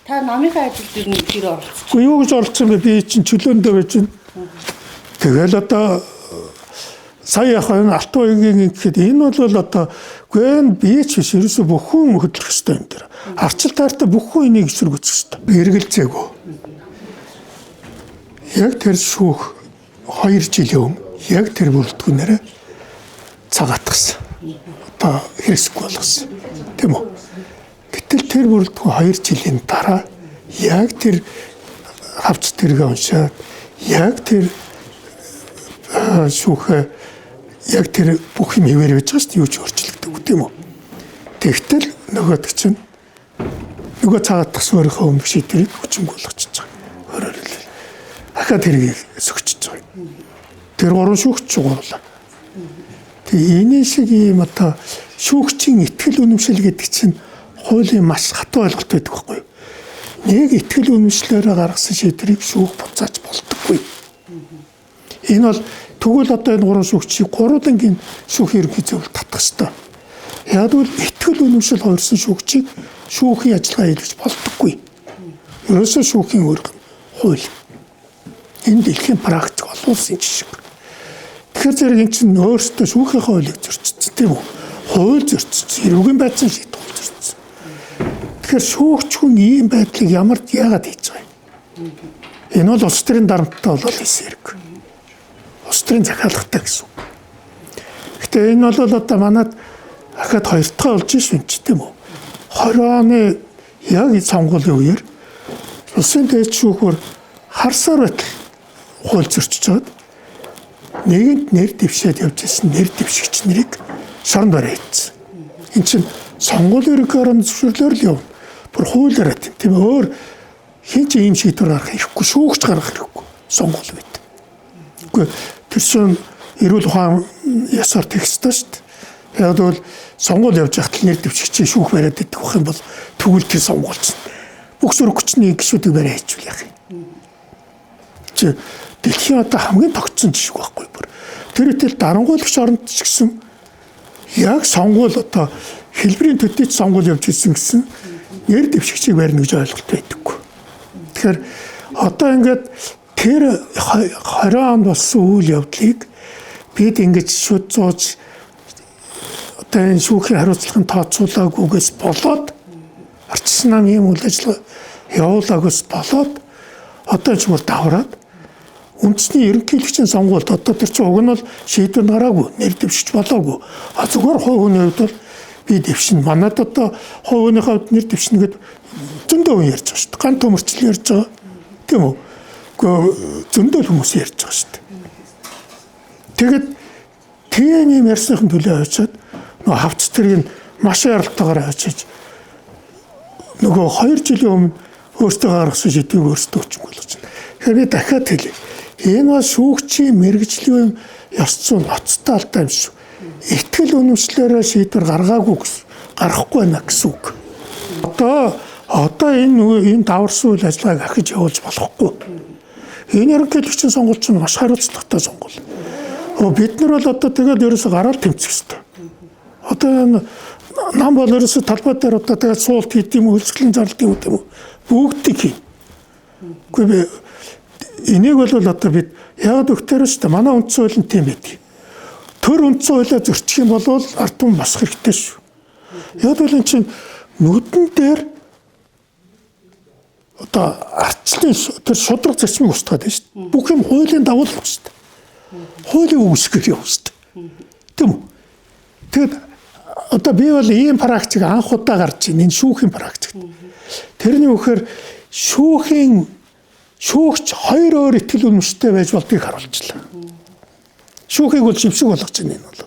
Та намынхаа ажилд юу нэр оролцсон? Уу юу гэж оролцсон бэ? Би чинь чөлөөндөө байж байна. Тэгэл одоо сая яг энэ алт уягийн гэхэд энэ бол одоо гэн би ч биш ерөөсө бүх хүн хөдлөх ёстой юм дээр. Арчил таартай бүх хүн энийг эсэргүүцэх ёстой. Эргэлзээгүй. Яг тэр шүүх 2 жилийн өмнө яг тэр бүрэлдэхүүнээрээ цагаатгсан. Одоо хэрэгсэхгүй болгосон. Тийм үү? Гэтэл тэр бүрэлдэхүүн 2 жилийн дараа яг тэр хавц тэргээ уншаад яг тэр шүүхээ яг тэр бүх юм хэвээр байж байгаа шүү дээ. Юу ч өөрчлөгдөв тийм үү? Тэгтэл нөгөөд чинь нөгөө цагаатгсан өөрийнхөө өмнөх шийдвэрийг хүчинг болгочихж байгаа. Өөрөөр хэлбэл дахиад тэргийг сөгчөж байгаа. Тэр 3 шүүгч гурлаа. Тэгээ энэ шиг юм одоо шүүгчийн итгэл үнэмшил гэдэг чинь хуулийн маш хатуу ойлголт байдаг байхгүй юу? Нэг итгэл үнэмшлээрээ гаргасан шийдвэрийг шүүх буцааж болдоггүй. Энэ бол тэгвэл одоо энэ 3 шүүгчийг 3 дангийн шүүх ерөнхий зөвлөлд татах ёстой. Яг л итгэл үнэмшил хувирсан шүүгчийг шүүхийн ажиллагаа хийлгэж болдоггүй. Ерөөсөө шүүхийн үүрэг хууль. Энэ дэлхийн практик олон улсын жишг. Тэгэхээр зэрэг эн чинь өөрсдөө шүүхийн хуулийг зөрчсөн тийм үү? Хууль зөрчсөн, эрүүгийн байдлын шийдвэр хууль зөрчсөн. Тэгэхээр шүүгч хүн ийм байдлыг яагаад хийж байгаа юм? Энэ бол улс төрийн дарамттай бол хийсэн хэрэг. Улс төрийн захиалгатай гэсэн. Гэтэ энэ бол одоо манад дахиад 2 дахь болж шин ч тийм үү? 20 оны яг сонгуулийн үеэр улсын дээд шүүхөр харсаар байтал хууль зөрчиж чад нэгэнд нэр дэвшээд явж ирсэн нэр дэвшигч нарыг шоронд барай хийсэн. Энд чинь сонгуулийн ерөнхий орон зөвшөөрлөөр л явна. Бүр хуулиараа тийм өөр хин ч ийм шийдвэр гаргах хэрэггүй, шүүгч гаргах хэрэггүй сонгуул үед. Үгүй тэр чинь эрүүл ухаан ясаар тэгстэй шүү дээ. Яг бол сонгуул явж байхад нэр дэвшигчээ шүүх бариад идэх байх юм бол тэгвэл тэр сонгуульч бүх зураг хүчний гишүүдийг барай хийчихвэл яах юм. Чи дэлхийн одоо хамгийн тогтсон жишг байхгүй бүр. Тэр үтэл дарангуйлагч оронд ч гэсэн яг сонгуул одоо хэлбэрийн төдийч сонгуул явж ирсэн гэсэн нэр дэвшигчийг барина гэж ойлголт байдаггүй. Тэгэхээр одоо ингээд тэр 20 онд болсон үйл явдлыг бид ингэж шүд зууж одоо энэ шүүхийн хариуцлагын тооцоолаагүйгээс болоод арчсан нам ийм үйл ажиллагаа явуулаагаас болоод одоо зүгээр давраад үндэсний ерөнхийлөгчийн сонгуульд одоо тэр чинь уг нь бол шийдвэр гараагүй, нэр дэвшиж болоогүй. Зүгээр хувь хүний хувьд бол би дэвшин. Манайд одоо хувь хүний хувьд нэр дэвшин гэдэг зөндөө хүн ярьж байгаа шүү дээ. Ган төмөрчл ярьж байгаа. Тийм үү? Гэхдээ зөндөө хүмүүс ярьж байгаа шүү дээ. Тэгэд тийм юм ярьсныхын төлөө очиад нөгөө хавц тэрийг маш яралтайгаар очиж нөгөө 2 жилийн өмнө өөртөө гаргасан шийдвэрийг өөртөө өчмөг болгож байна. Тэгэхээр би дахиад хэлье. Энэ бол шүүгчийн мэргэжлийн ёс зүйн ноцтой алдаа юм шүү. Итгэл үнэмшлээрээ шийдвэр гаргаагүй гэсэн, гарахгүй байна гэсэн үг. Одоо энэ даварсан үйл ажиллагааг ахиж явуулж болохгүй. Энэ ерөнхийлөгчийн сонгуульч нь маш хариуцлагатай сонгуул. Бид нар бол одоо тэгээд ерөөсө гараад тэмцэх ёстой. Одоо нам бол ерөөсө талбай дээр одоо тэгээд суулт хийх юм уу, хөлсгөлийн зарлт юм уу бүгдийг хий. Гэхдээ энийг бол одоо бид яагаад өгтөрөө шүү дээ. Манай үндсэн хууль нь тийм байдаг. Төр үндсэн хуулиа зөрчих юм бол ард түмэн босох хэрэгтэй шүү. Яг бол энэ чинь нүдэн дээр одоо арчлын тэр шудраг зарчмыг устгаад байна шүү дээ. Бүх юм хуулийн дагуу л шүү дээ. Хуулийн үгсгээр явна шүү дээ. Тийм үү? Тэгэд одоо би бол ийм практик анх удаа гарч ийн энэ шүүхийн практикт. Тэрний үхээр шүүгч 2 өөр итгэл үнэмштэй байж болдгийг харуулчлаа. Шүүхийг бол шившиг болгож байна энэ бол.